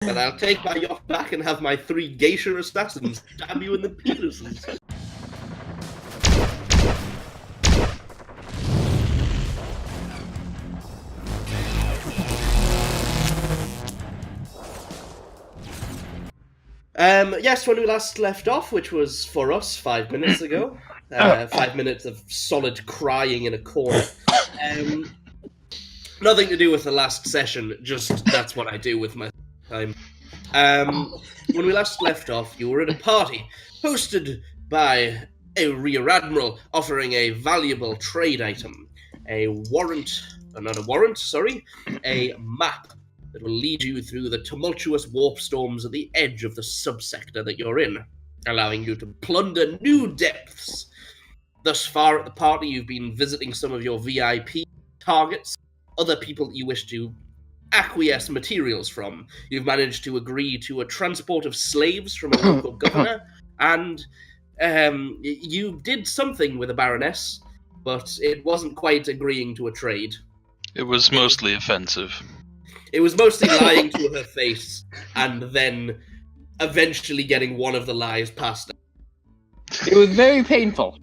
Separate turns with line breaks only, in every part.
And I'll take my yacht back and have my 3 geisha assassins stab you in the penises. Yes, when we last left off, which was for us 5 minutes ago, 5 minutes of solid crying in a corner. Nothing to do with the last session, just that's what I do with my time. When we last left off, you were at a party hosted by a rear admiral offering a valuable trade item, a map that will lead you through the tumultuous warp storms at the edge of the subsector that you're in, allowing you to plunder new depths. Thus far at the party, you've been visiting some of your VIP targets, other people that you wish to acquiesce materials from. You've managed to agree to a transport of slaves from a local governor, and you did something with a baroness, but it wasn't quite agreeing to a trade.
It was mostly offensive.
It was mostly lying to her face, and then eventually getting one of the lies passed out.
It was very painful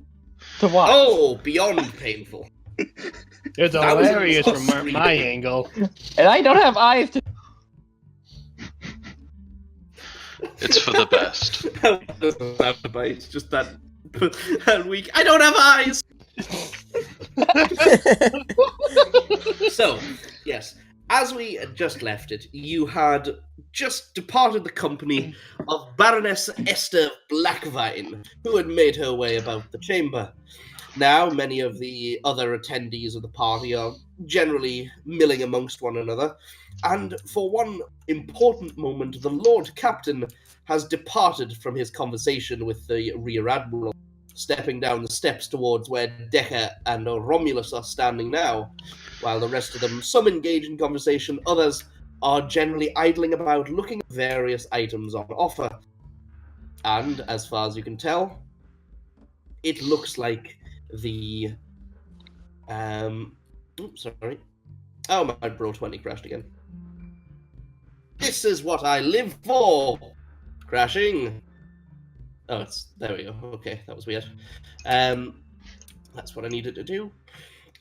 to watch.
Oh, beyond painful.
It's hilarious from my angle.
And I don't have eyes to...
It's for the best.
It's just that weak. I don't have eyes! So, yes. As we had just left it, you had just departed the company of Baroness Esther Blackvine, who had made her way about the chamber. Now, many of the other attendees of the party are generally milling amongst one another, and for one important moment, the Lord Captain has departed from his conversation with the Rear Admiral, stepping down the steps towards where Decker and Romulus are standing now. While the rest of them, some engage in conversation, others are generally idling about looking at various items on offer. And, as far as you can tell, it looks like the... sorry. Oh, my Bro 20 crashed again. This is what I live for! Crashing. Oh, there we go. Okay, that was weird. That's what I needed to do.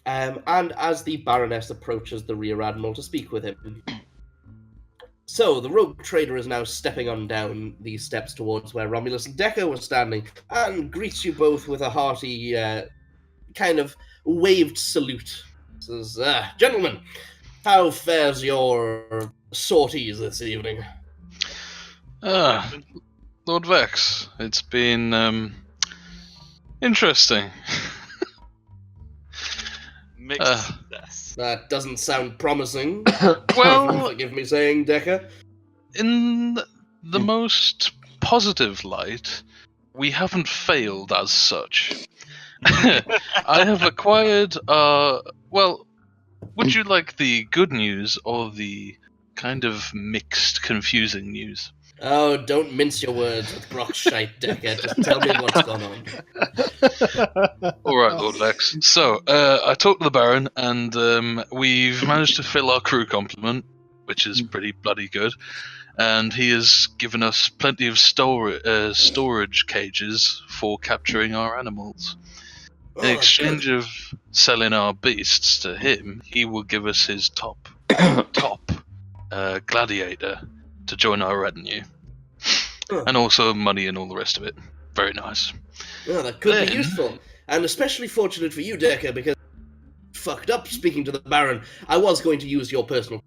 And as the Baroness approaches the Rear Admiral to speak with him. So, the rogue trader is now stepping on down these steps towards where Romulus and Decker were standing, and greets you both with a hearty, kind of waved salute. Says, gentlemen, how fares your sorties this evening?
Lord Vex, it's been, interesting.
Mixed success.
That doesn't sound promising.
Well,
Forgive me saying, Decker.
in the most positive light, we haven't failed as such. I have acquired, well, would you like the good news or the kind of mixed, confusing news?
Oh, don't mince your words with Brockshite, Decker. Just tell me what's going on.
Alright, Lord Vex. So, I talked to the Baron, and we've managed to fill our crew complement, which is pretty bloody good. And he has given us plenty of storage cages for capturing our animals. In exchange of selling our beasts to him, he will give us his top gladiator to join our retinue. And also money and all the rest of it. Very nice.
Oh, that could be useful. And especially fortunate for you, Decker, because fucked up speaking to the Baron. I was going to use your personal...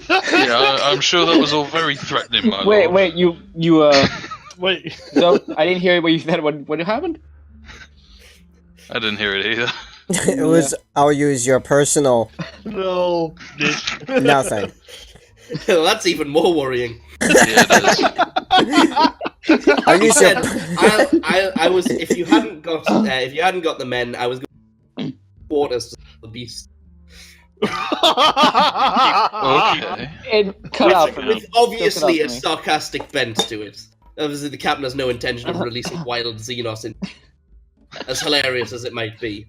Yeah, I'm sure that was all very threatening, my
Wait,
lord.
wait, you,
Wait.
so, I didn't hear what you said, what happened?
I didn't hear it either.
It was, I'll use your personal...
No.
Nothing.
Well, that's even more worrying.
Yeah, it is.
I'll use your...
I was... If you hadn't got the men, I was going to quarters to the beast.
Okay.
It cut out for me.
With obviously
Cut
a
out for me.
sarcastic bent to it. Obviously, the captain has no intention of releasing wild Xenos in... As hilarious as it might be.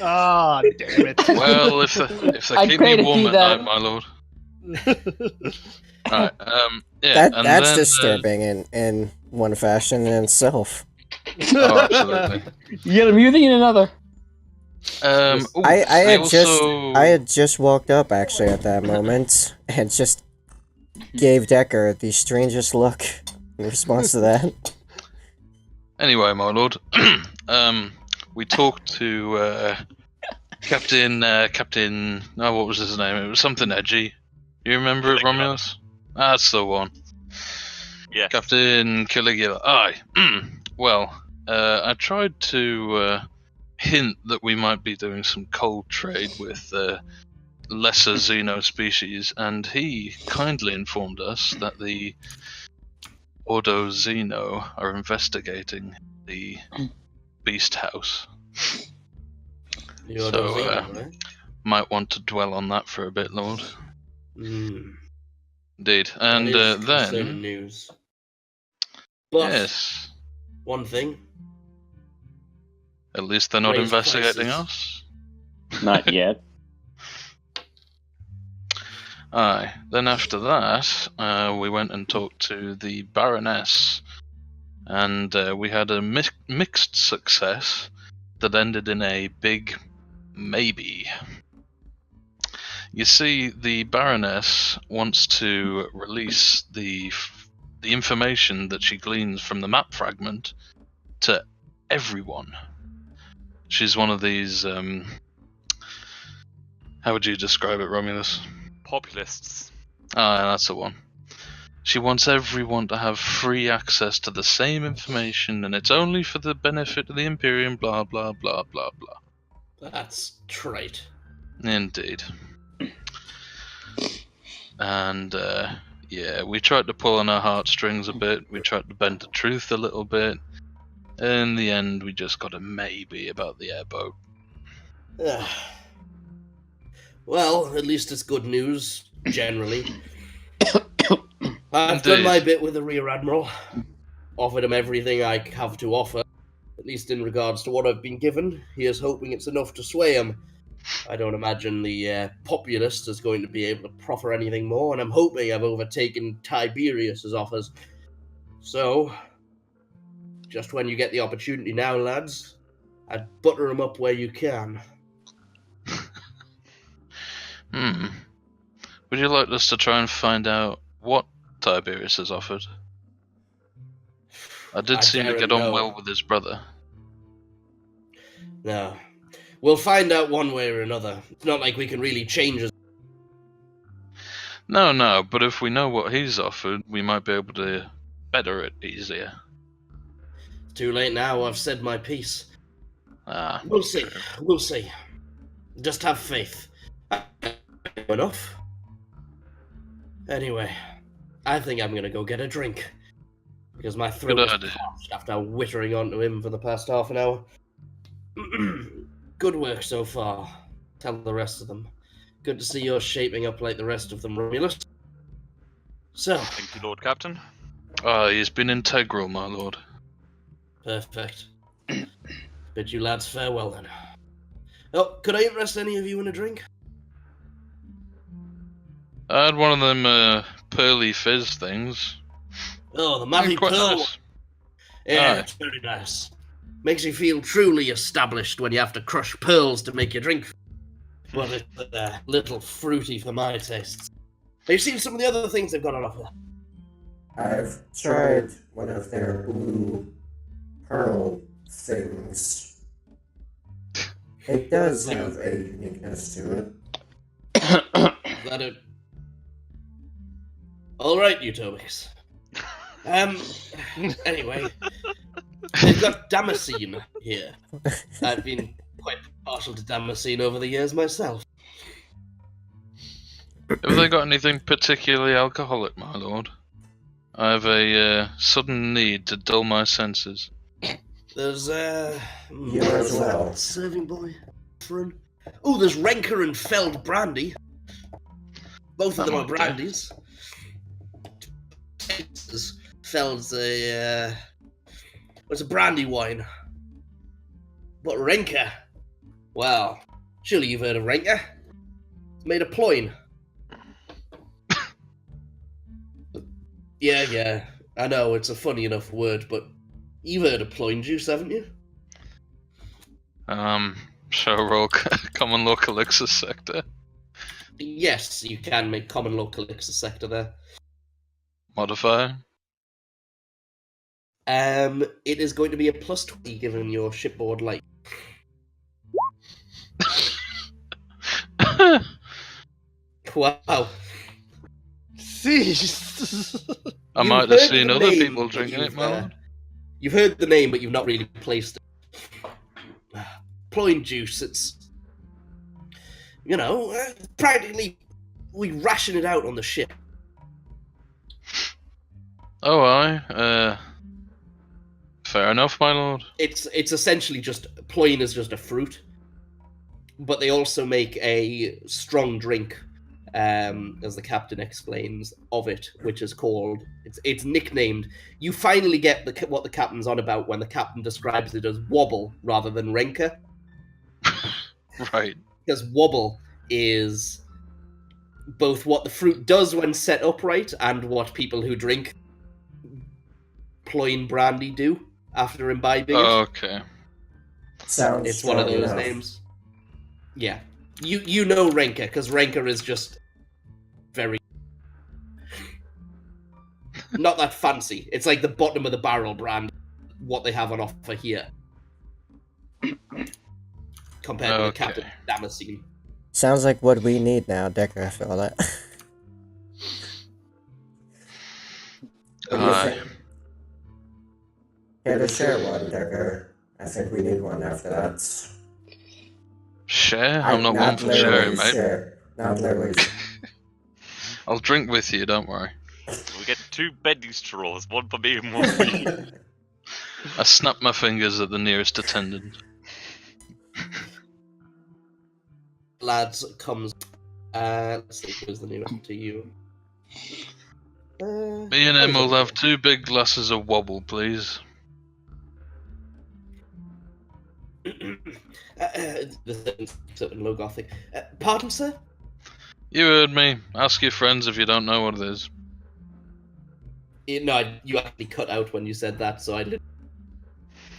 Ah, damn it.
Well, if they
I'd
keep
pay
me
to
warm
see
at
that.
night, my lord. Alright, yeah, and
That's
then,
disturbing in one fashion in itself.
Oh, absolutely.
You get amusing in another.
Ooh,
I
also...
had just walked up actually at that moment and just gave Decker the strangest look in response to that.
Anyway, my lord, we talked to Captain. Oh, what was his name? It was something edgy. You remember it, Romulus? That's the one.
Yeah.
Captain Caligula. Aye. Well, I tried to hint that we might be doing some cold trade with lesser Xeno species, and he kindly informed us that the Ordo Xeno are investigating the Beast House. So, might want to dwell on that for a bit, Lord. Indeed. And then...
news. But
yes.
one thing.
At least they're not
Raise
investigating
prices.
us.
Not yet.
Aye. Then after that, we went and talked to the Baroness, and we had a mixed success that ended in a big maybe. You see, the Baroness wants to release the information that she gleans from the map fragment to everyone. She's one of these, how would you describe it, Romulus?
Populists.
Ah, that's the one. She wants everyone to have free access to the same information, and it's only for the benefit of the Imperium, blah, blah, blah, blah, blah.
That's trite.
Indeed. And, yeah, we tried to pull on our heartstrings a bit, we tried to bend the truth a little bit. In the end, we just got a maybe about the airboat.
Well, at least it's good news, generally. I've
Indeed.
done my bit with the Rear Admiral. Offered him everything I have to offer, at least in regards to what I've been given. He is hoping it's enough to sway him. I don't imagine the populist is going to be able to proffer anything more, and I'm hoping I've overtaken Tiberius's offers. So, just when you get the opportunity now, lads, I'd butter him up where you can.
Would you like us to try and find out what Tiberius has offered? I did seem to get on well with his brother.
No. We'll find out one way or another. It's not like we can really change his...
No, but if we know what he's offered, we might be able to better it easier.
It's too late now, I've said my piece.
Ah,
We'll see.
true.
We'll see. Just have faith. Enough. Anyway, I think I'm gonna go get a drink. Because my throat is parched after wittering onto him for the past half an hour. Good work so far. Tell the rest of them. Good to see you're shaping up like the rest of them, Romulus. So.
Thank you, Lord Captain.
He's been integral, my lord.
Perfect. Bid you lads farewell then. Oh, could I interest any of you in a drink?
I had one of them pearly fizz things.
Oh, the Mavi
Quite
Pearl.
nice.
Yeah,
Aye.
it's very nice. Makes you feel truly established when you have to crush pearls to make your drink. But it's a little fruity for my tastes. Have you seen some of the other things they've got on offer?
I've tried one of their blue pearl things. It does have a uniqueness to it.
Is that it? Alright, Utopics. Anyway, they've got Damascene here. I've been quite partial to Damascene over the years myself.
Have they got anything particularly alcoholic, my lord? I have a sudden need to dull my senses.
There's,
You as well.
Serving boy. Oh, there's Renker and Feld brandy. Both of them are brandies. Feld's it's a brandy wine. But Renker, well, surely you've heard of Renker. It's made of ploin. Yeah. I know, it's a funny enough word, but you've heard of ploin juice, haven't you?
Shall roll common local elixir sector.
Yes, you can make common local elixir sector there.
Modifier.
It is going to be a +20 given your shipboard light. Wow.
Jeez.
I
You've
might have
heard
seen
the
other
name,
people
but
drinking it, my lord.
You've heard the name, but you've not really placed it. Ploin juice, it's... practically we ration it out on the ship.
Oh, aye. Fair enough, my lord.
It's essentially just... Ploin is just a fruit. But they also make a strong drink, as the captain explains, of it, which is called... It's nicknamed... You finally get what the captain's on about when the captain describes it as wobble rather than renka.
Right.
Because wobble is both what the fruit does when set upright and what people who drink ploin brandy do after imbibing it.
Okay.
Sounds
It's one of
strong
those
enough.
names. Yeah. You know Renka, because Renka is just very... not that fancy. It's like the bottom of the barrel brand, what they have on offer here. Compared to the
Okay.
Captain Damascene.
Sounds like what we need now, Decker, after all that. What do you
Aye.
think? Care to share one, Decker? I think we need one after that.
Share? I'm not one for
literally
sharing, mate.
share. Not literally.
I'll drink with you, don't worry.
We get 2 bendy straws, one for me and one for you.
I snap my fingers at the nearest attendant.
Lads comes... let's see, who's the nearest to you?
Me and him will have 2 big glasses of wobble, please.
Certain low gothic. Pardon, sir?
You heard me. Ask your friends if you don't know what it is.
No, you actually cut out when you said that, so I didn't.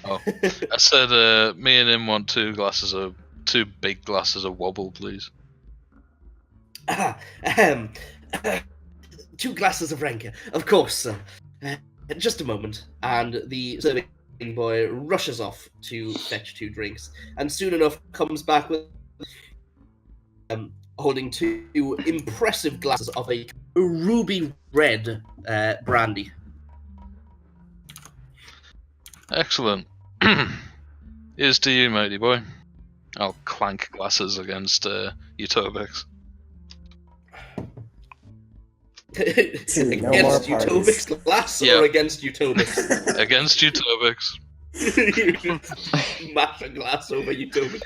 Oh. I said me and him want 2 big glasses of wobble, please.
2 glasses of Renka, of course, sir. Just a moment, and the serving boy rushes off to fetch 2 drinks, and soon enough comes back with holding 2 impressive glasses of a ruby red brandy.
Excellent. Here's to you, matey boy. I'll clank glasses against Utobix.
Against
more
Utobix glass
Yeah.
or against Utobix?
Against Utobix.
You mash a glass over Utobix.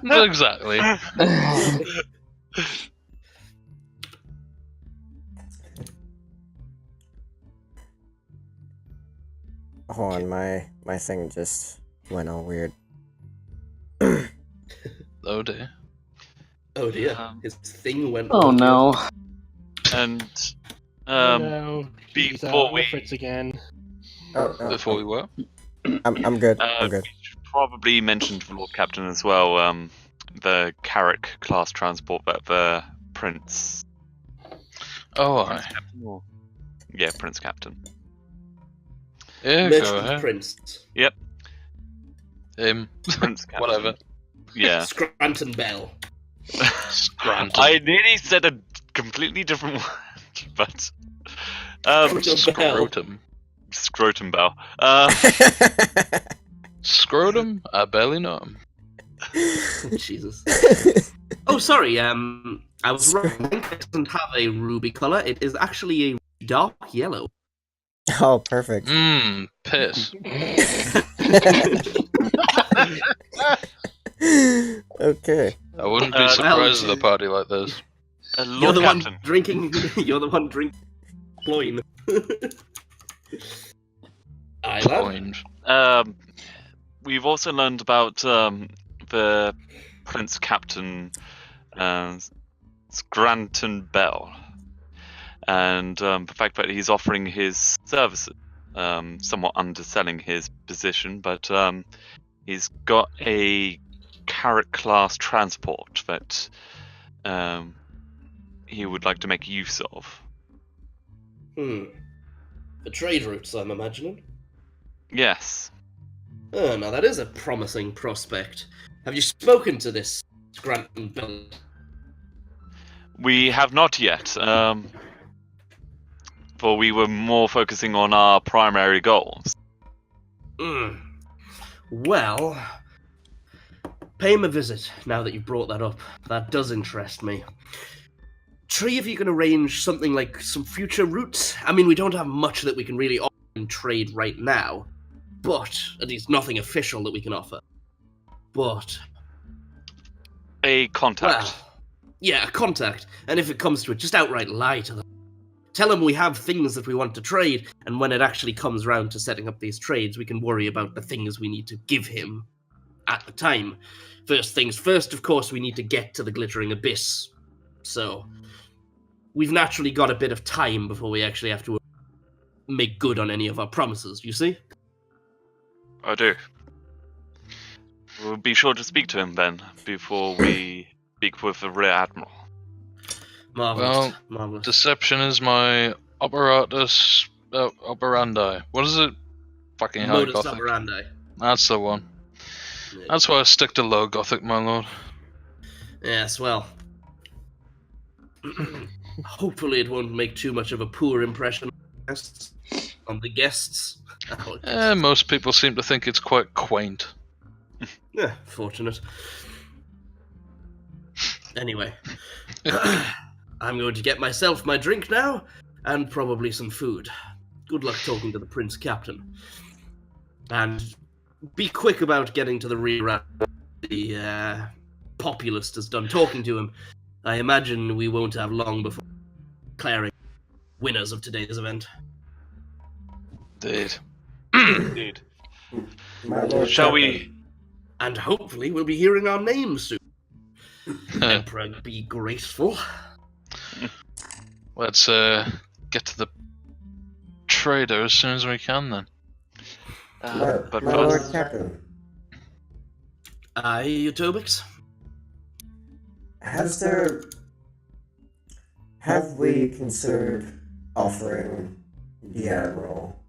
Exactly.
Hold on, my thing just went all weird.
Oh dear.
Oh dear, his thing went.
Oh no.
And
No.
before we-
Fritz again.
Oh, no.
Before we were.
I'm good. I'm good.
we should probably mention to Lord Captain as well the Carrick class transport that the Prince.
Oh, aye.
Captain or... Yeah, Prince Captain.
Yeah, go
Merchant
ahead.
Prince.
Him.
Prince Captain.
Whatever.
Yeah.
Scranton Bell.
Scranton.
I nearly said a completely different word, but
Scrotum.
Scrotum Bell.
Scrotum? I barely know him.
Jesus. Oh, sorry. I was wrong. It doesn't have a ruby color. It is actually a dark yellow.
Oh, perfect.
Mmm, piss.
Okay.
I wouldn't be
Well,
surprised at a party like this.
You're
Lord
the
Captain.
one drinking. You're the one drinking. Ploin. Aye, lad.
Point.
We've also learned about the Prince Captain Scranton Bell. and the fact that he's offering his services, somewhat underselling his position, but he's got a Carrot class transport that he would like to make use of.
The trade routes, I'm imagining.
Yes.
Oh, now that is a promising prospect. Have you spoken to this Scranton build?
We have not yet, for we were more focusing on our primary goals.
Well, pay him a visit now that you've brought that up. That does interest me. Tree, if you can arrange something like some future routes. I mean, we don't have much that we can really offer in trade right now, but at least nothing official that we can offer. But
A contact.
well, yeah, a contact. And if it comes to it, just outright lie to them. Tell them we have things that we want to trade, and when it actually comes round to setting up these trades, we can worry about the things we need to give him at the time. First things first, of course, we need to get to the Glittering Abyss. So, we've naturally got a bit of time before we actually have to make good on any of our promises, you see?
I do. We'll be sure to speak to him then, before we speak with the Rear Admiral.
Marvelous.
Well,
Marvelous.
Deception is my operatus operandi. What is it? Fucking high
Modus
Gothic.
operandi.
That's the one. That's why I stick to low Gothic, my lord.
Yes, well. Hopefully it won't make too much of a poor impression on the guests.
Most people seem to think it's quite quaint.
Yeah, fortunate. Anyway, I'm going to get myself my drink now, and probably some food. Good luck talking to the Prince Captain. And be quick about getting to the rear. The populist is done talking to him. I imagine we won't have long before declaring winners of today's event.
Indeed.
Indeed.
My lord
Shall
Captain,
we?
And hopefully we'll be hearing our names soon. Emperor, be graceful.
Let's get to the trader as soon as we can then.
But
my Lord
first,
Captain,
Aye, Utobix?
have we considered offering the Admiral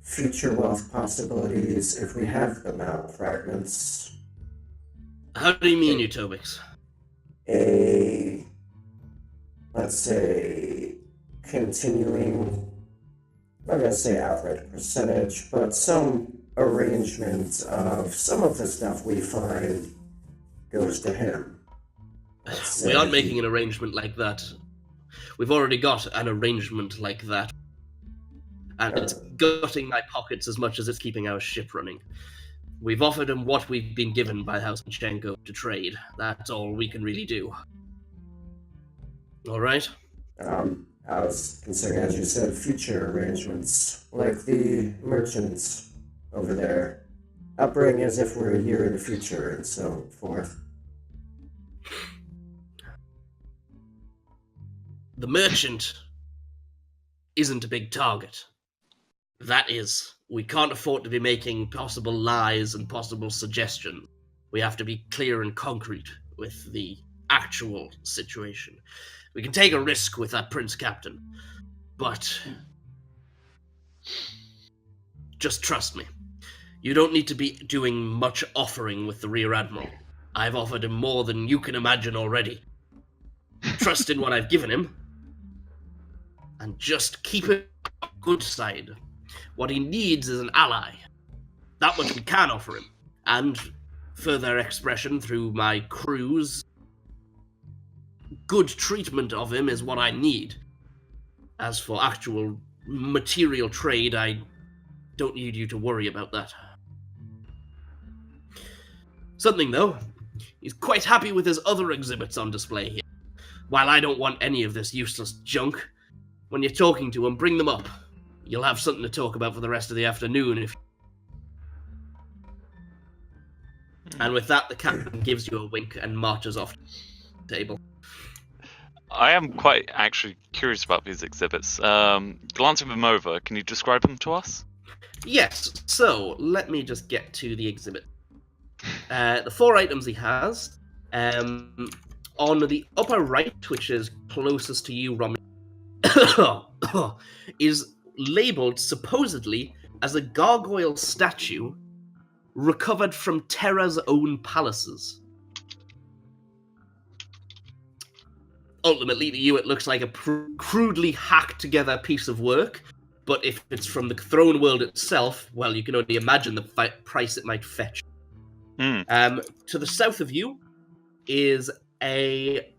future wealth possibilities if we have the mount fragments?
How do you mean, Utobix?
Let's say, continuing, I'm going to say outright percentage, but some arrangement of some of the stuff we find goes to him.
We aren't making an arrangement like that. We've already got an arrangement like that. And it's gutting my pockets as much as it's keeping our ship running. We've offered him what we've been given by House Michenko to trade. That's all we can really do. Alright?
I was considering, as you said, future arrangements, like the merchants over there, operating as if we're a year in the future and so forth.
The merchant isn't a big target. That is, we can't afford to be making possible lies and possible suggestions. We have to be clear and concrete with the actual situation. We can take a risk with that Prince Captain, but just trust me. You don't need to be doing much offering with the Rear Admiral. I've offered him more than you can imagine already. Trust in what I've given him, and just keep it on the good side. What he needs is an ally. That much we can offer him. And further expression through my crews. Good treatment of him is what I need. As for actual material trade, I don't need you to worry about that. Something, though. He's quite happy with his other exhibits on display here. While I don't want any of this useless junk, when you're talking to him, bring them up. You'll have something to talk about for the rest of the afternoon if... And with that, the captain gives you a wink and marches off the table.
I am quite actually curious about these exhibits. Glancing them over, can you describe them to us?
Yes, so let me just get to the exhibit. The 4 items he has, on the upper right, which is closest to you, Rom, is labeled supposedly as a gargoyle statue recovered from Terra's own palaces. Ultimately, to you, it looks like a crudely hacked together piece of work, but if it's from the throne world itself, well, you can only imagine the price it might fetch. To the south of you is a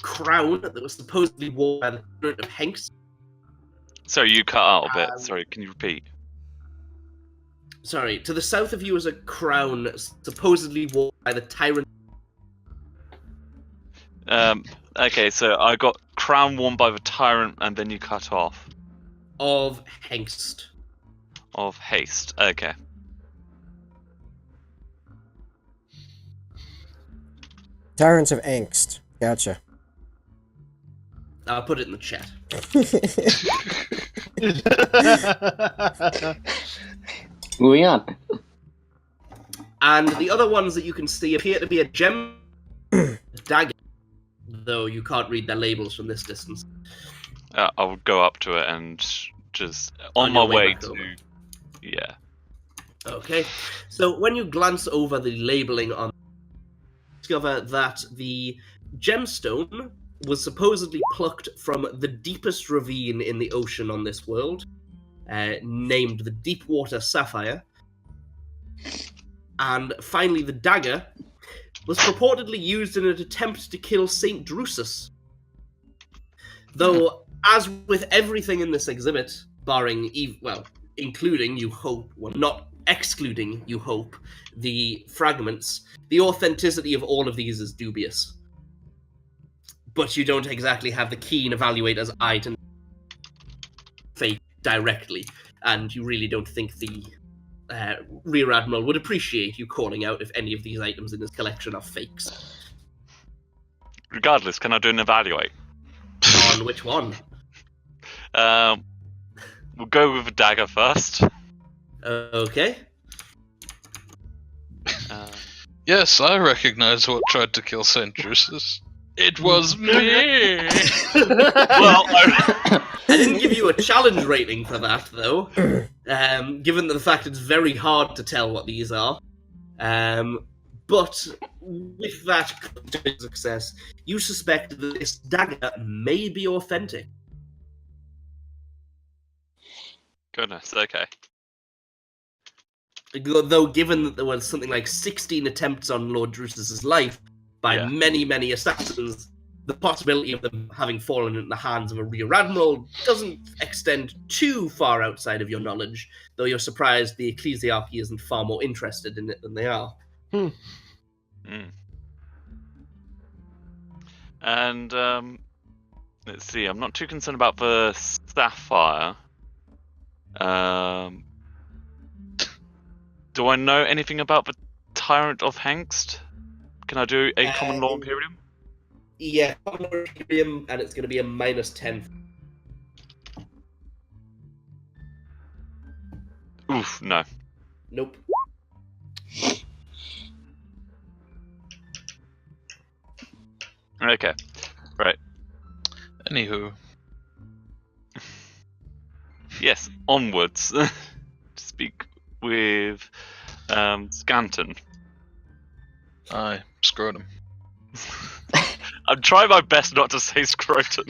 crown that was supposedly worn by the tyrant of Hengst.
Sorry, you cut out a bit. Sorry, can you repeat?
Sorry, to the south of you is a crown supposedly worn by the tyrant.
Okay, so I got crown worn by the tyrant, and then you cut off.
Of Hengst.
Of haste. Okay.
Tyrants of Angst. Gotcha.
I'll put it in the chat.
Moving on.
And the other ones that you can see appear to be a gem dagger, though you can't read their labels from this distance.
I'll go up to it and just on
On
my
your way
way
back
to.
over.
Yeah.
Okay, so when you glance over the labeling on, discover that the gemstone was supposedly plucked from the deepest ravine in the ocean on this world, named the Deepwater Sapphire. And finally, the dagger was purportedly used in an attempt to kill Saint Drusus. Though, as with everything in this exhibit, barring, well, including, you hope, well, not excluding, you hope, the fragments, the authenticity of all of these is dubious. But you don't exactly have the keen evaluator's eye to fake directly, and you really don't think the Rear Admiral would appreciate you calling out if any of these items in his collection are fakes.
Regardless, can I do an evaluate?
On which one?
We'll go with the dagger first.
Okay.
Yes, I recognize what tried to kill St. Drusus. It was me!
Well,
I didn't give you a challenge rating for that, though, given the fact it's very hard to tell what these are. But with that success, you suspect that this dagger may be authentic.
Goodness, okay.
Though, given that there was something like 16 attempts on Lord Drusus's life by many, many assassins, the possibility of them having fallen in the hands of a Rear Admiral doesn't extend too far outside of your knowledge, though you're surprised the Ecclesiarchy isn't far more interested in it than they are.
And, let's see, I'm not too concerned about the sapphire. Do I know anything about the Tyrant of Hengst? Can I do a common law Imperium?
Yeah, common law Imperium, and it's going to be a -10.
Oof, no.
Nope.
Okay, right.
Anywho.
Yes, onwards. To speak with Scanton.
Aye, scrotum.
I'm trying my best not to say scrotum.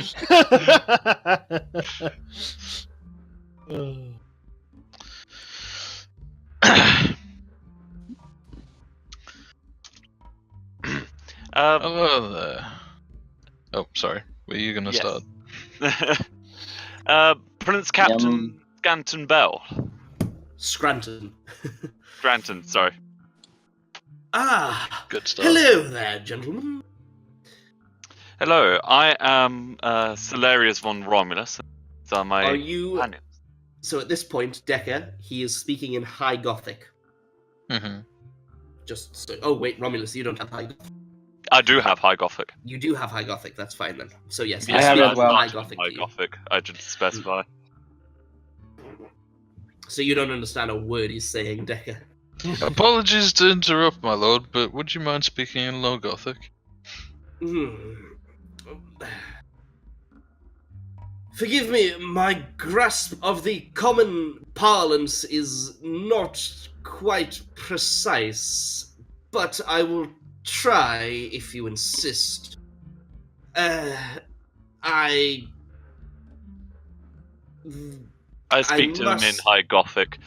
Hello there. Oh, sorry. Were you going to start?
Prince Captain Scanton Bell.
Scranton.
Granton, sorry.
Ah,
good stuff.
Hello there, gentlemen.
Hello, I am Salarius von Romulus. So my
Are you...
companion.
So at this point, Decker, he is speaking in High Gothic.
Mm-hmm.
Just so... Oh, wait, Romulus, you don't have High Gothic.
I do have High Gothic.
You do have High Gothic, that's fine then. So yes,
I have it as well.
High Gothic.
High
to you.
Gothic. I didn't specify.
So you don't understand a word he's saying, Decker.
Apologies to interrupt, my lord, but would you mind speaking in Low Gothic?
Forgive me, my grasp of the common parlance is not quite precise, but I will try if you insist. I
speak to him in
must-
High Gothic.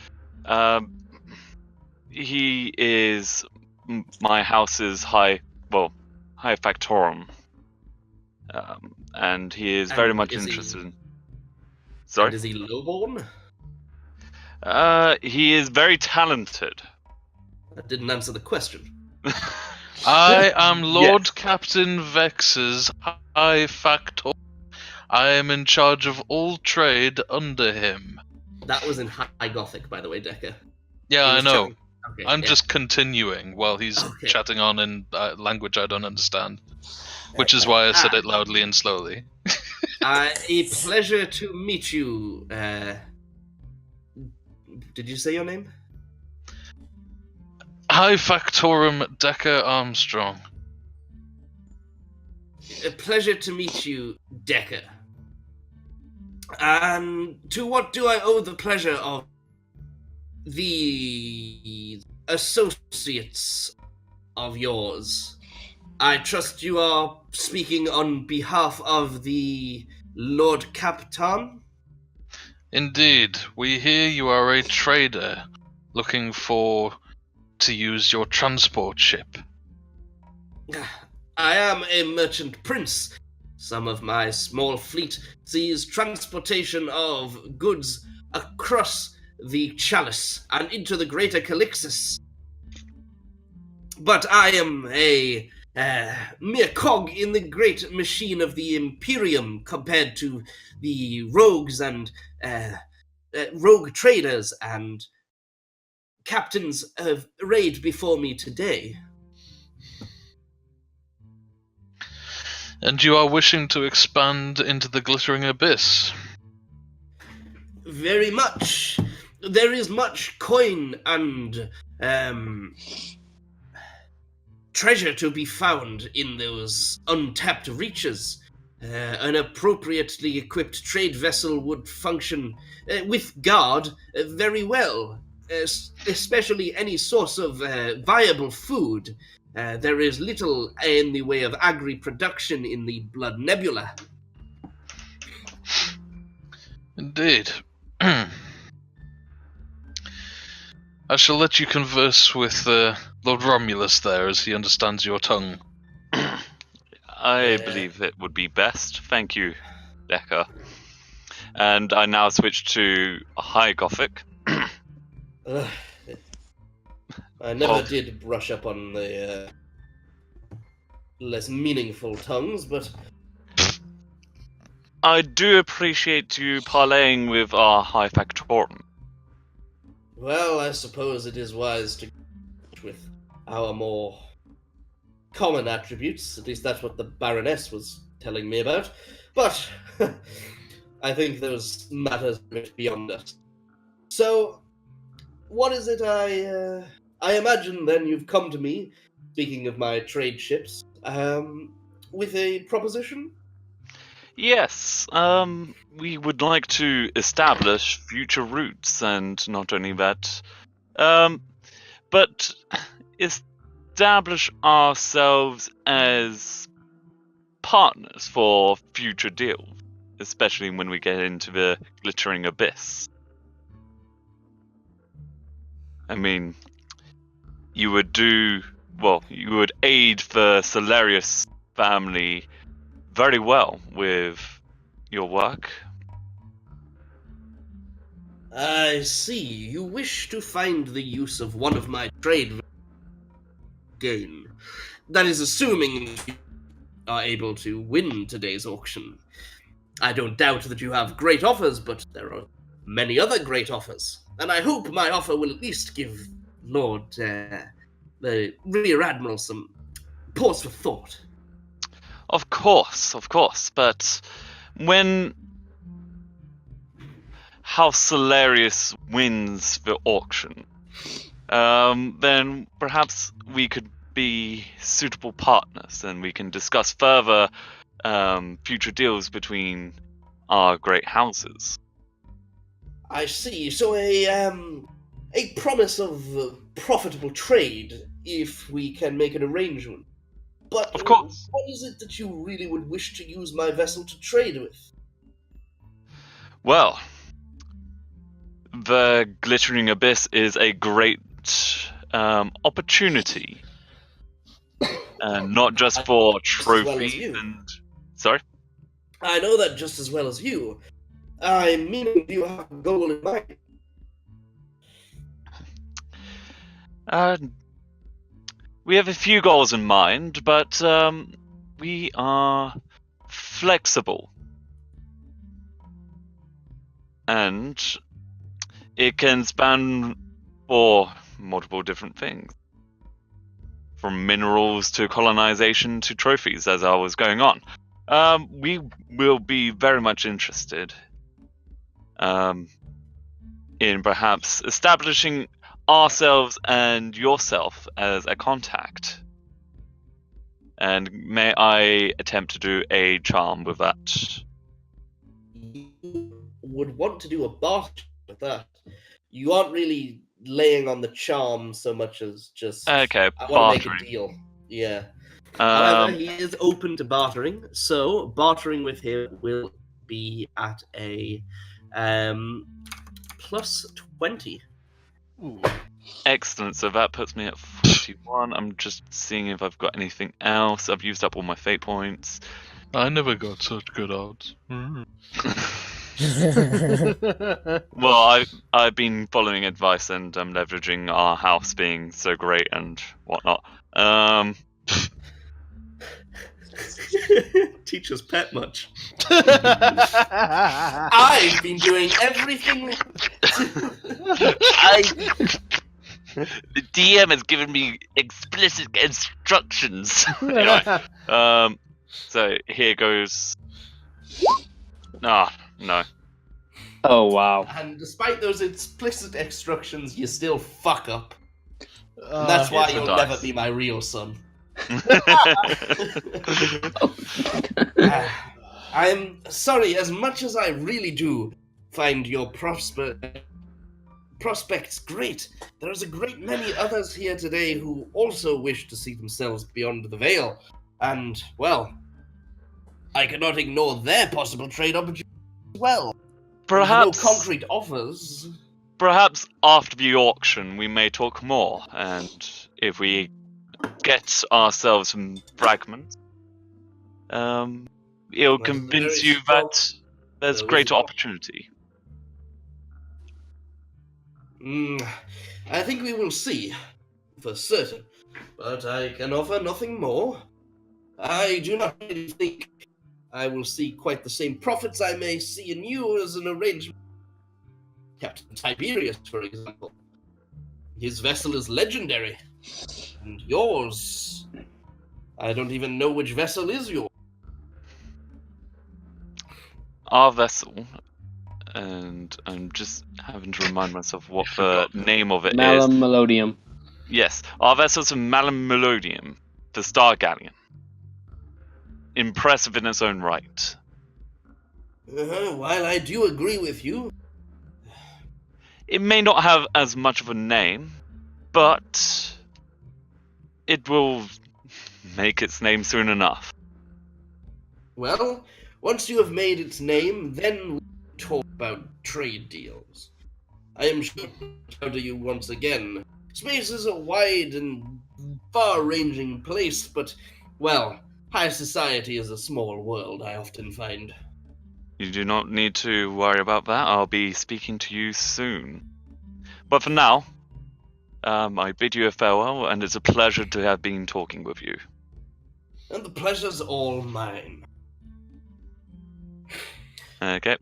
He is my house's high factorum. And he is very
And
much
is he-
interested in...
And
Sorry?
is he lowborn?
He is very talented.
That didn't answer the question.
I am Lord Captain Vex's High Factor. I am in charge of all trade under him.
That was in High Gothic, by the way, Decker.
Yeah,
He
I
was
know.
chatting- Okay,
I'm
yeah.
just continuing while he's
Okay.
chatting on in language I don't understand. Which is why I said it loudly and slowly.
A pleasure to meet you. Did you say your name?
High Factorum Decker Armstrong.
A pleasure to meet you, Decker. And to what do I owe the pleasure of the associates of yours? I trust you are speaking on behalf of the Lord Captain?
Indeed, we hear you are a trader looking to use your transport ship.
I am a merchant prince. Some of my small fleet sees transportation of goods across the Chalice and into the Greater Calixis. But I am a mere cog in the great machine of the Imperium compared to the rogues and rogue traders and captains arrayed before me today.
And you are wishing to expand into the Glittering Abyss.
Very much. There is much coin and treasure to be found in those untapped reaches. An appropriately equipped trade vessel would function with guard very well, especially any source of viable food. There is little in the way of agri-production in the Blood Nebula.
Indeed. I shall let you converse with Lord Romulus there, as he understands your tongue.
I believe it would be best. Thank you, Decker. And I now switch to High Gothic.
I never did brush up on the less meaningful tongues, but
I do appreciate you parlaying with our High Factorum.
well, I suppose it is wise to with our more common attributes. At least that's what the Baroness was telling me about. But I think those matters are a bit beyond us. So, what is it I imagine then you've come to me, speaking of my trade ships, with a proposition?
Yes, we would like to establish future routes, and not only that, but establish ourselves as partners for future deals, especially when we get into the Glittering Abyss. I mean, you would aid the Solarius family very well with your work.
I see. You wish to find the use of one of my trade gain. That is assuming you are able to win today's auction. I don't doubt that you have great offers, but there are many other great offers. And I hope my offer will at least give Lord, the Rear Admiral some pause for thought.
Of course, but when House Hilarious wins the auction, then perhaps we could be suitable partners, and we can discuss further future deals between our great houses.
I see. So a promise of profitable trade if we can make an arrangement. But
Of course.
what is it that you really would wish to use my vessel to trade with?
Well, the Glittering Abyss is a great opportunity, and not just for trophies
you.
and. Sorry.
I know that just as well as you. I mean, do you have a goal in mind?
We have a few goals in mind, but we are flexible. And it can span for multiple different things. From minerals to colonization to trophies, as I was going on. We will be very much interested in perhaps establishing ourselves and yourself as a contact. And may I attempt to do a charm with that?
You would want to do a barter with that. You aren't really laying on the charm so much as just
Okay,
I want to make
bartering.
a deal. Yeah. However,
Um,
he is open to bartering, so bartering with him will be at a plus 20.
Ooh.
excellent, so that puts me at 41. I'm just seeing if I've got anything else. I've used up all my fate points.
I never got such good odds.
Well, I've been following advice and I'm leveraging our house being so great and whatnot.
Teacher's pet much. I've been doing everything.
The DM has given me explicit instructions. Anyway, so here goes. No.
Oh, wow.
And despite those explicit instructions, you still fuck up. And that's why
It's a
you'll
dice.
never be my real son. I'm sorry, as much as I really do find your prospects great, there's a great many others here today who also wish to see themselves beyond the veil. And, well, I cannot ignore their possible trade opportunities as well.
Perhaps,
No concrete offers.
perhaps after the auction we may talk more, and if we get ourselves some fragments, it'll
That's a
convince
very
you
strong-
that there's
There is
greater
a-
opportunity.
I think we will see, for certain. But I can offer nothing more. I do not really think I will see quite the same profits I may see in you as an arrangement. Captain Tiberius, for example. His vessel is legendary. And yours... I don't even know which vessel is yours.
Our vessel, and I'm just having to remind myself what the name of it is.
Malum Melodium.
Yes, our vessel's a Malum Melodium, the Star Galleon. Impressive in its own right.
While I do agree with you,
It may not have as much of a name, but it will make its name soon enough.
well, once you have made its name, then we'll talk about trade deals. I am sure to tell you once again, space is a wide and far-ranging place, but, well, high society is a small world, I often find.
You do not need to worry about that. I'll be speaking to you soon. But for now, I bid you a farewell, and it's a pleasure to have been talking with you.
And the pleasure's all mine.
Okay.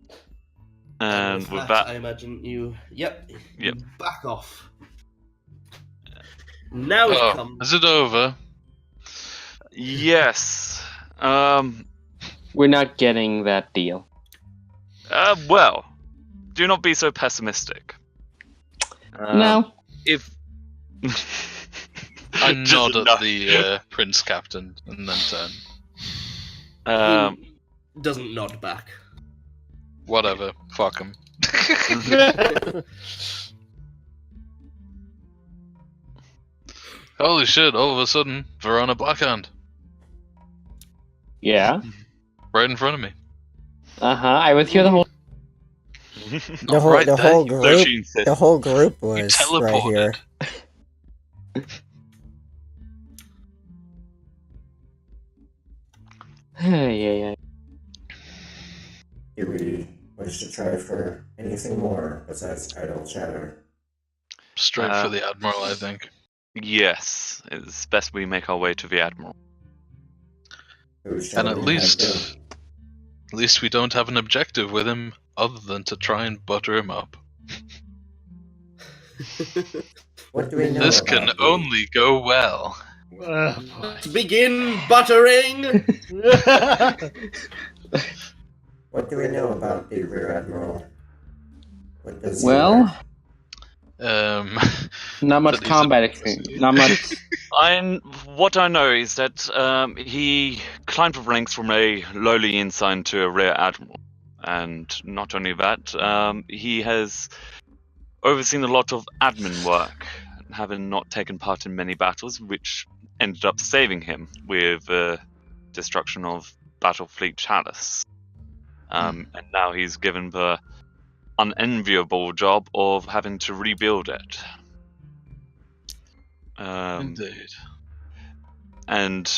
And with
I
that,
imagine you... Yep.
Yep.
Back off. Now it
Oh,
comes...
is it over?
Yes.
We're not getting that deal.
Well, do not be so pessimistic.
No.
If
I
Just
nod
no.
at the Prince Captain and then turn.
He doesn't nod back.
Whatever. Fuck him. Holy shit, all of a sudden, Verona Blackhand.
Yeah.
Right in front of me.
I was here the whole.
The whole
right
the
there,
whole
you
group
Machine said-
the whole group
You
was
teleported.
right here.
Yeah.
Do we wish to try for anything more besides idle chatter?
Straight for the Admiral, I think.
Yes, it's best we make our way to the Admiral.
Who shall
And at
we head to?
least we don't have an objective with him other than to try and butter him up.
What do we know
This
about
can
the-
only go well.
Begin buttering!
What do we know about the Rear Admiral? What does he
Well,
wear?
not much
But he's
combat
a-
experience. Not much.
What I know is that he climbed the ranks from a lowly ensign to a rear admiral, and not only that, he has overseen a lot of admin work, having not taken part in many battles, which ended up saving him with the destruction of Battlefleet Chalice. And now he's given the unenviable job of having to rebuild it.
Indeed.
And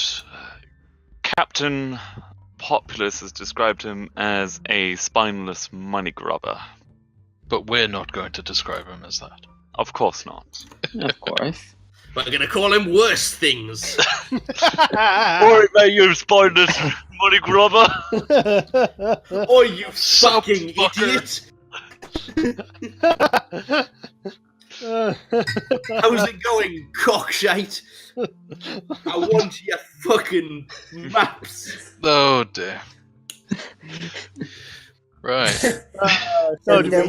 Captain Populus has described him as a spineless money grubber.
But we're not going to describe him as that.
Of course not.
Of course.
We're gonna call him worse things.
Alright, mate, you spineless money grubber!
Oh, you
Sup,
fucking
fucker.
idiot! How's it going, cockshite? I want your fucking maps.
Oh dear. Right.
So
And then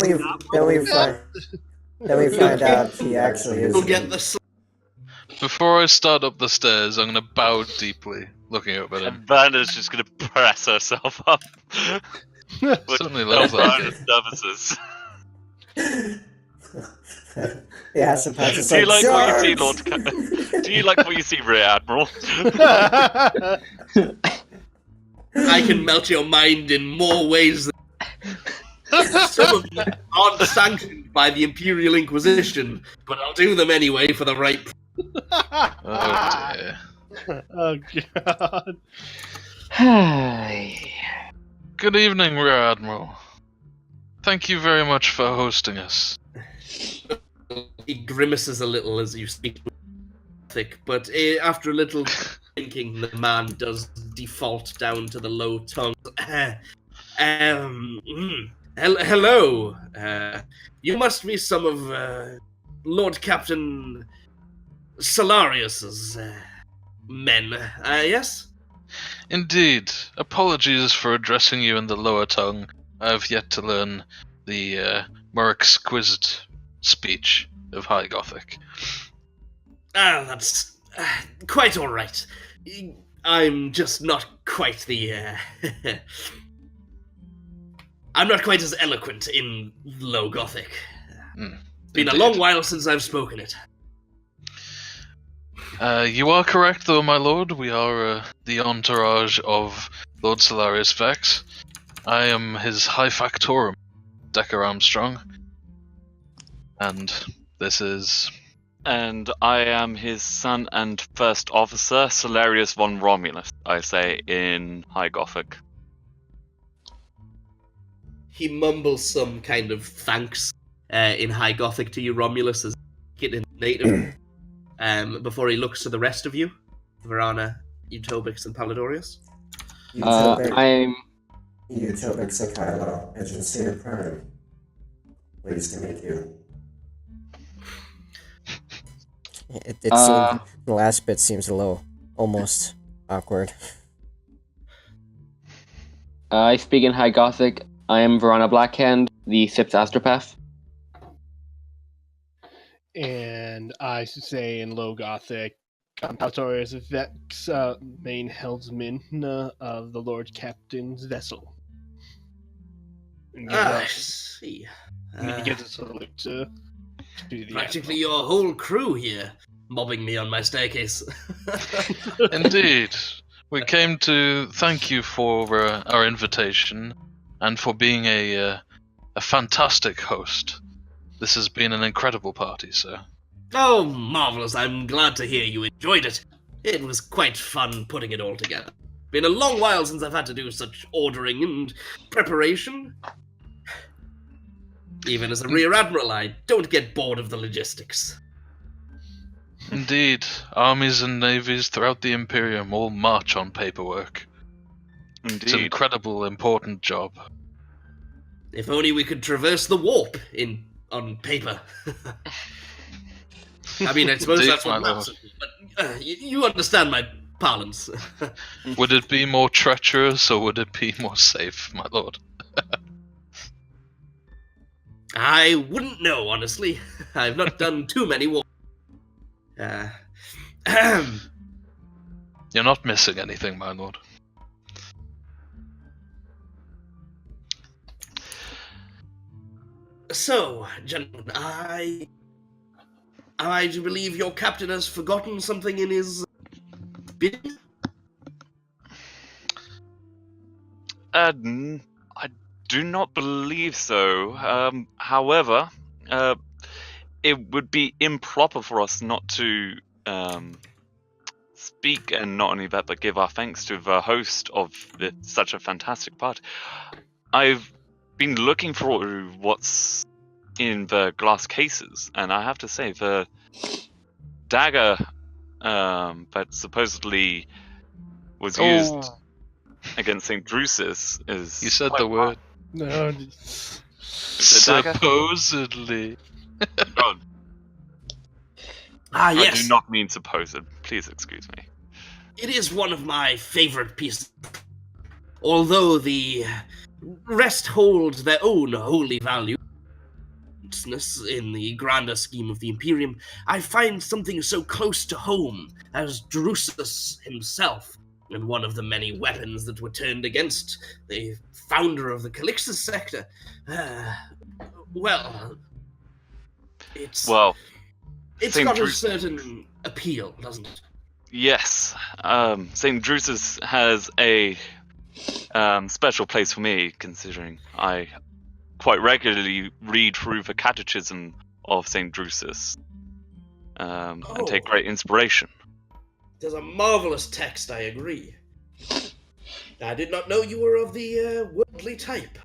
we find out he actually is.
We'll get the
Before I start up the stairs, I'm going to bow deeply, looking up at him.
And Vanna's just gonna press herself up.
Certainly looks like it.
Services.
Yeah, sometimes it's
Do you like what you see,
"Charge!"
Lord? Do you like what you see, Rear Admiral?
I can melt your mind in more ways than some of them aren't sanctioned by the Imperial Inquisition, but I'll do them anyway for the right.
Oh dear.
Oh god.
Good evening, Rear Admiral. Thank you very much for hosting us.
He grimaces a little as you speak, but after a little thinking, the man does default down to the low tongue. Hello. You must be some of Lord Captain Solarius's men, yes?
Indeed. Apologies for addressing you in the lower tongue. I have yet to learn the more exquisite speech of High Gothic.
That's quite all right. I'm just not quite the. I'm not quite as eloquent in Low Gothic. It's been a long while since I've spoken it.
You are correct, though, my lord. We are the entourage of Lord Solarius Vex. I am his High Factorum, Decker Armstrong. And this is...
And I am his son and first officer, Solarius von Romulus, I say in High Gothic.
He mumbles some kind of thanks in High Gothic to you, Romulus, as in native. Before he looks to the rest of you, Verana, Utobix, and Palladorius.
I'm
Utobix Sakilo, Agency of Prime. Pleased to meet you.
It seems the last bit seems a little almost Awkward.
I speak in High Gothic. I am Verona Blackhand, the 6th Astropath.
And I should say in Low Gothic, Autorius Vex, main helmsman of the Lord Captain's vessel. And
I see.
he gives a salute to the
Practically your whole crew here, mobbing me on my staircase.
Indeed. We came to thank you for our invitation and for being a fantastic host. This has been an incredible party, sir.
Oh, marvelous. I'm glad to hear you enjoyed it. It was quite fun putting it all together. Been a long while since I've had to do such ordering and preparation. Even as a Rear Admiral, I don't get bored of the logistics.
Indeed. Armies and navies throughout the Imperium all march on paperwork.
Indeed.
It's an incredible, important job.
If only we could traverse the warp on paper. I mean, I suppose
Indeed,
that's what
my
matters, but you understand my parlance.
Would it be more treacherous or would it be more safe, my lord?
I wouldn't know, honestly. I've not done too many wars.
You're not missing anything, my lord.
So, gentlemen, I do believe your captain has forgotten something in his bidding?
I do not believe so. However, it would be improper for us not to speak, and not only that, but give our thanks to the host of such a fantastic party. I've been looking for what's in the glass cases, and I have to say the dagger that supposedly was used against St. Drusus is...
You said the word.
No.
Is it a dagger?
Supposedly.
Oh,
Yes.
I do not mean supposed. Please excuse me.
It is one of my favorite pieces. Although the rest hold their own holy value in the grander scheme of the Imperium, I find something so close to home as Drusus himself, and one of the many weapons that were turned against the founder of the Calixtus sector. It's
St.
got a certain appeal, doesn't it?
Yes. St. Drusus has a special place for me, considering I quite regularly read through the Catechism of St. Drusus and take great inspiration.
There's a marvelous text, I agree. I did not know you were of the worldly type.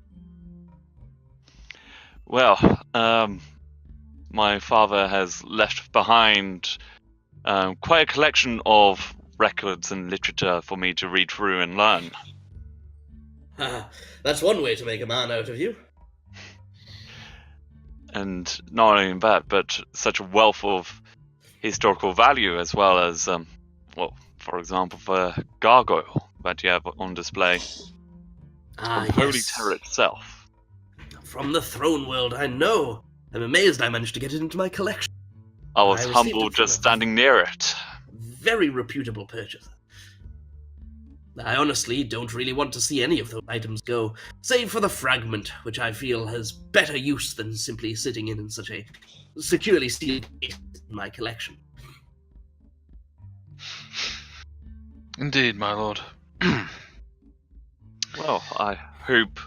Well, my father has left behind quite a collection of records and literature for me to read through and learn.
That's one way to make a man out of you.
And not only that, but such a wealth of historical value, as well as, for example, the gargoyle that you have on display. From Holy Terror itself.
From the throne world, I know. I'm amazed I managed to get it into my collection.
I was
received
humbled
it from
just standing near it.
Very reputable purchaser. I honestly don't really want to see any of those items go, save for the Fragment, which I feel has better use than simply sitting in such a securely sealed case in my collection.
Indeed, my lord.
Well, I hope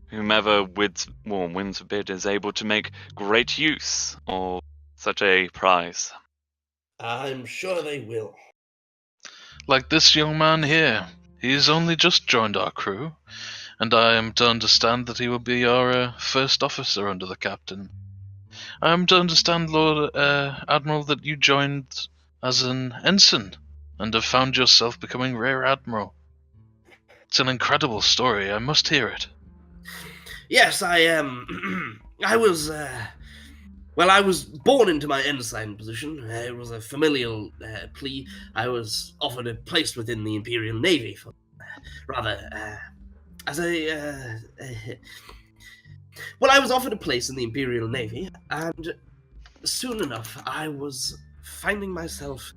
whomever wins the bid is able to make great use of such a prize.
I'm sure they will.
Like this young man here. He's only just joined our crew, and I am to understand that he will be our first officer under the captain. I am to understand, Lord Admiral, that you joined as an ensign, and have found yourself becoming Rear Admiral. It's an incredible story, I must hear it.
Yes, I was Well, I was born into my ensign position. It was a familial plea. I was offered a place within the Imperial Navy for, as a... Well, I was offered a place in the Imperial Navy, and soon enough I was finding myself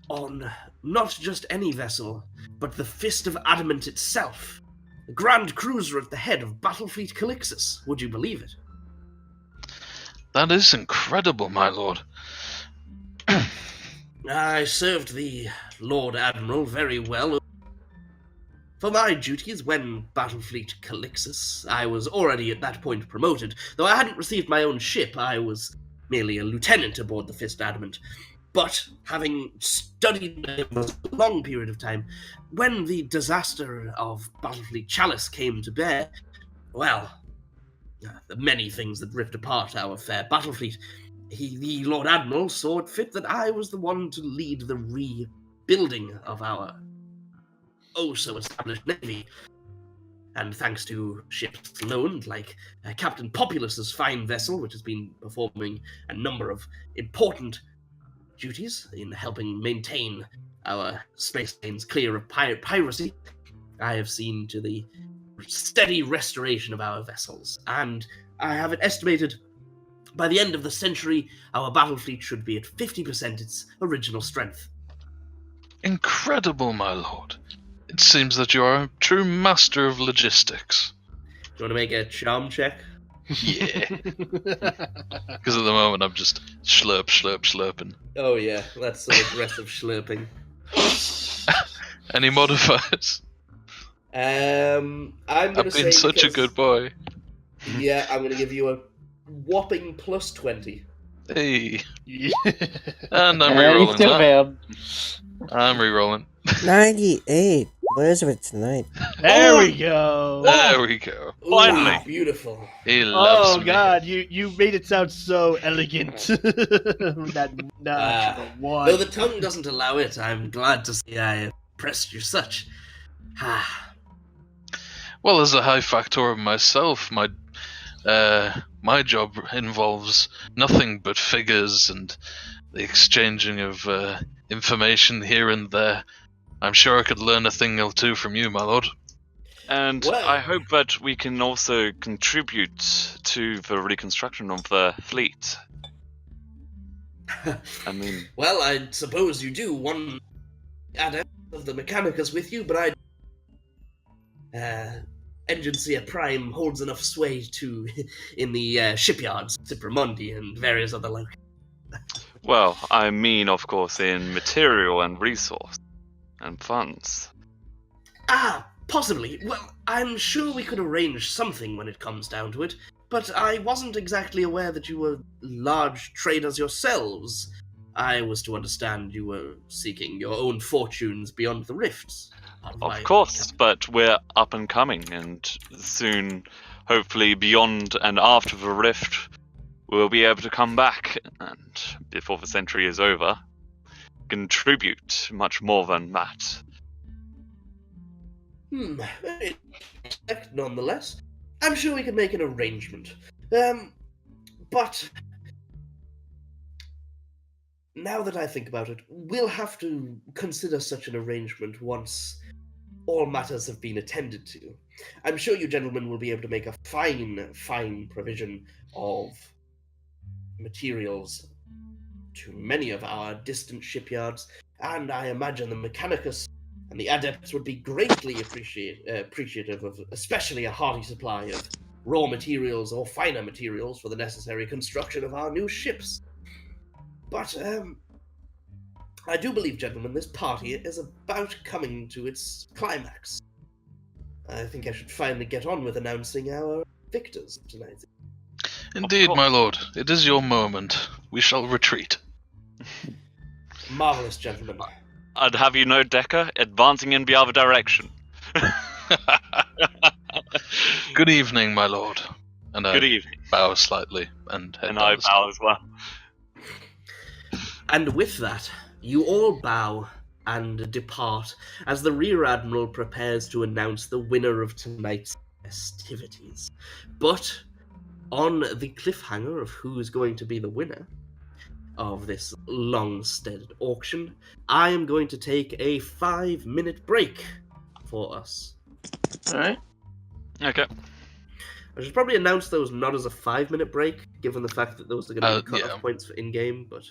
on not just any vessel, but the Fist of Adamant itself, the Grand Cruiser at the head of Battlefleet Calixus. Would you believe it?
That is incredible, my lord.
I served the Lord Admiral very well. For my duties when Battlefleet Calixus, I was already at that point promoted. Though I hadn't received my own ship, I was merely a lieutenant aboard the Fist Adamant. But having studied it for a long period of time, when the disaster of Battlefleet Chalice came to bear, well, the many things that ripped apart our fair Battlefleet, the Lord Admiral saw it fit that I was the one to lead the rebuilding of our oh-so-established navy. And thanks to ships loaned, like Captain Populus's fine vessel, which has been performing a number of important duties in helping maintain our space lanes clear of piracy, I have seen to the steady restoration of our vessels, and I have it estimated by the end of the century, our battle fleet should be at 50% its original strength.
Incredible, my lord. It seems that you are a true master of logistics.
Do you want to make a charm check?
Yeah. Because at the moment I'm just slurping.
Oh yeah, that's some aggressive slurping.
Any modifiers?
I'm gonna
I've been such a good boy.
Yeah, I'm gonna give you a whopping plus 20.
Hey.
Yeah.
And I'm
You
rerolling
still
that.
failed.
I'm rerolling.
98. Where's it tonight?
There we go.
There we go.
Finally.
Ooh, beautiful.
He loves
Oh
me.
God, you made it sound so elegant. That notch of a one.
Though the tongue doesn't allow it, I'm glad to see I impressed you such.
Well, as a high factor myself, my job involves nothing but figures and the exchanging of information here and there. I'm sure I could learn a thing or two from you, my lord.
And
Well.
I hope that we can also contribute to the reconstruction of the fleet. I mean,
Well, I suppose you do. One adept of the Mechanicus with you, but Engineer Prime holds enough sway to in the shipyards, Ciprimundi, and various other locations.
well, I mean, of course, in material and resource and funds.
Possibly. Well, I'm sure we could arrange something when it comes down to it, but I wasn't exactly aware that you were large traders yourselves. I was to understand you were seeking your own fortunes beyond the rifts.
Of course, but we're up and coming, and soon, hopefully beyond and after the rift, we'll be able to come back, and before the century is over, contribute much more than that.
Nonetheless, I'm sure we can make an arrangement. But now that I think about it, we'll have to consider such an arrangement once all matters have been attended to. I'm sure you gentlemen will be able to make a fine provision of materials to many of our distant shipyards, and I imagine the Mechanicus and the Adepts would be greatly appreciative of especially a hearty supply of raw materials or finer materials for the necessary construction of our new ships. But, I do believe, gentlemen, this party is about coming to its climax. I think I should finally get on with announcing our victors tonight.
Indeed, my lord. It is your moment. We shall retreat.
Marvelous, gentlemen.
I'd have you know, Decker, advancing in the other direction.
Good evening, my lord. And I
Good evening.
bow slightly and head
And I
down the
bow as well.
And with that, you all bow and depart as the Rear Admiral prepares to announce the winner of tonight's festivities. But on the cliffhanger of who is going to be the winner of this long-stead auction, I am going to take a 5-minute break for us.
Alright.
Okay.
I should probably announce those not as a 5-minute break, given the fact that those are going to be cut-off points for in-game, but...